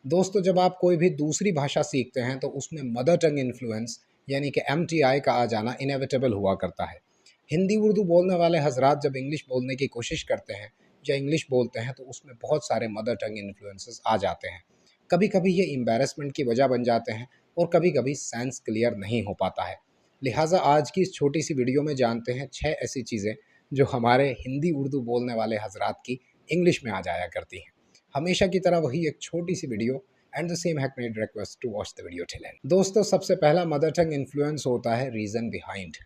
दोस्तों, जब आप कोई भी दूसरी भाषा सीखते हैं तो उसमें मदर टंग इन्फ्लुएंस यानी कि एमटीआई का आ जाना इनेविटेबल हुआ करता है। हिंदी उर्दू बोलने वाले हजरात जब इंग्लिश बोलने की कोशिश करते हैं या इंग्लिश बोलते हैं तो उसमें बहुत सारे मदर टंग इन्फ्लुएंसेस आ जाते हैं। कभी कभी ये एम्बैरेसमेंट की वजह बन जाते हैं और कभी कभी सेंस क्लियर नहीं हो पाता है। लिहाजा आज की इस छोटी सी वीडियो में जानते हैं 6 ऐसी चीज़ें जो हमारे हिंदी उर्दू बोलने वाले हजरात की इंग्लिश में आ जाया करती हैं। हमेशा की तरह वही एक छोटी सी video and the same hackneyed request to watch the video till end. दोस्तों, सबसे पहला मदर टंग इन्फ्लुएंस होता है रीज़न बिहाइंड।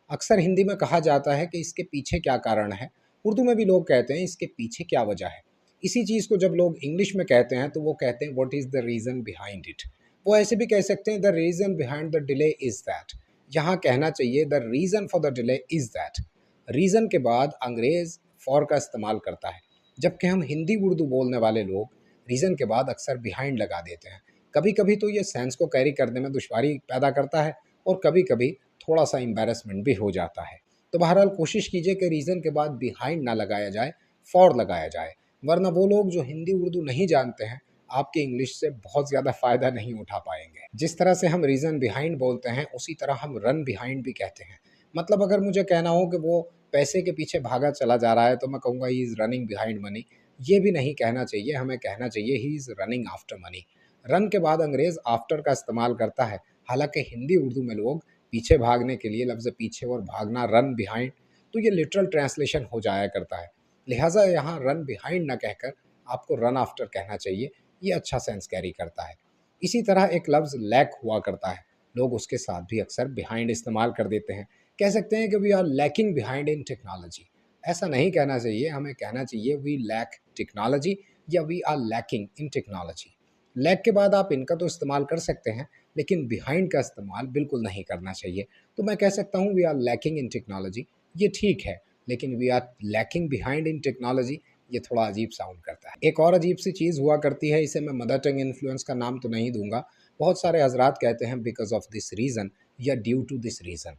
अक्सर हिंदी में कहा जाता है कि इसके पीछे क्या कारण है। उर्दू में भी लोग कहते हैं इसके पीछे क्या वजह है। इसी चीज़ को जब लोग इंग्लिश में कहते हैं तो वो कहते हैं what is the reason behind it. वो ऐसे भी कह सकते हैं the reason behind the delay is that. यहाँ कहना चाहिए the reason for the delay is that. Reason के बाद अंग्रेज़ फॉर का इस्तेमाल करता है, जबकि हम हिंदी उर्दू बोलने वाले लोग रीज़न के बाद अक्सर बिहाइंड लगा देते हैं। कभी कभी तो ये सेंस को कैरी करने में दुश्वारी पैदा करता है और कभी कभी थोड़ा सा एम्बैरेसमेंट भी हो जाता है। तो बहरहाल कोशिश कीजिए कि रीज़न के बाद बिहाइंड ना लगाया जाए, फॉर लगाया जाए, वरना वो लोग जो हिंदी उर्दू नहीं जानते हैं आपके इंग्लिश से बहुत ज़्यादा फ़ायदा नहीं उठा पाएंगे। जिस तरह से हम रीज़न बिहाइंड बोलते हैं उसी तरह हम रन बिहाइंड भी कहते हैं। मतलब अगर मुझे कहना हो कि वो पैसे के पीछे भागा चला जा रहा है तो मैं कहूँगा he is running behind money. ये भी नहीं कहना चाहिए, हमें कहना चाहिए he is running after money. Run के बाद अंग्रेज़ आफ्टर का इस्तेमाल करता है, हालांकि हिंदी उर्दू में लोग पीछे भागने के लिए लफ्ज़ पीछे और भागना रन बिहाइंड, तो ये लिटरल ट्रांसलेशन हो जाया करता है। लिहाजा यहाँ रन बिहाइंड ना कहकर आपको रन आफ्टर कहना चाहिए, ये अच्छा सेंस कैरी करता है। इसी तरह एक लफ्ज़ लैक हुआ करता है, लोग उसके साथ भी अक्सर बिहाइंड इस्तेमाल कर देते हैं। कह सकते हैं कि we are lacking behind in technology. ऐसा नहीं कहना चाहिए, हमें कहना चाहिए वी लैक टेक्नोलॉजी या we are lacking in technology. Lack के बाद आप इनका तो इस्तेमाल कर सकते हैं, लेकिन बिहाइंड का इस्तेमाल बिल्कुल नहीं करना चाहिए। तो मैं कह सकता हूँ we are lacking in technology, ये ठीक है, लेकिन we are lacking behind in technology ये थोड़ा अजीब साउंड करता है। एक और अजीब सी चीज़ हुआ करती है, इसे मैं मदर टंग इन्फ्लुएंस का नाम तो नहीं दूंगा। बहुत सारे हजरात कहते हैं बिकॉज ऑफ दिस रीज़न या ड्यू टू दिस रीज़न।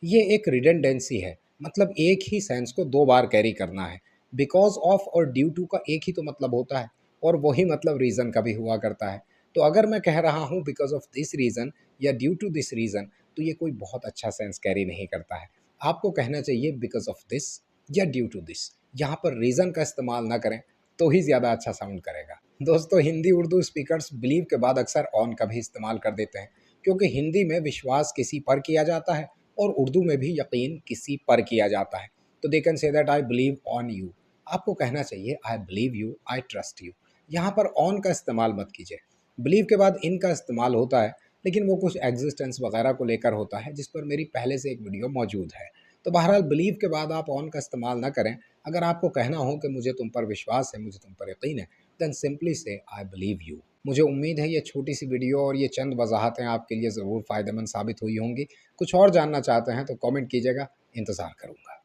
ये एक रिडेंडेंसी है, मतलब एक ही सेंस को दो बार कैरी करना है। बिकॉज ऑफ और ड्यू टू का एक ही तो मतलब होता है और वही मतलब रीज़न का भी हुआ करता है। तो अगर मैं कह रहा हूँ बिकॉज ऑफ दिस रीज़न या ड्यू टू दिस रीज़न तो ये कोई बहुत अच्छा सेंस कैरी नहीं करता है। आपको कहना चाहिए बिकॉज ऑफ दिस या ड्यू टू दिस। यहाँ पर रीज़न का इस्तेमाल ना करें तो ही ज़्यादा अच्छा साउंड करेगा। दोस्तों, हिंदी उर्दू स्पीकर्स बिलीव के बाद अक्सर ऑन का भी इस्तेमाल कर देते हैं, क्योंकि हिंदी में विश्वास किसी पर किया जाता है और उर्दू में भी यकीन किसी पर किया जाता है। तो they can say that I believe on you. आपको कहना चाहिए I believe you, I trust you. यहाँ पर ऑन का इस्तेमाल मत कीजिए। बिलीव के बाद इन का इस्तेमाल होता है, लेकिन वो कुछ एग्जिस्टेंस वगैरह को लेकर होता है, जिस पर मेरी पहले से एक वीडियो मौजूद है। तो बहरहाल बिलीव के बाद आप ऑन का इस्तेमाल ना करें। अगर आपको कहना हो कि मुझे तुम पर विश्वास है, मुझे तुम पर यकीन है, देन सिंपली से आई बिलीव यू। मुझे उम्मीद है ये छोटी सी वीडियो और ये चंद वजाहतें आपके लिए ज़रूर फ़ायदेमंद साबित हुई होंगी। कुछ और जानना चाहते हैं तो कमेंट कीजिएगा, इंतज़ार करूँगा।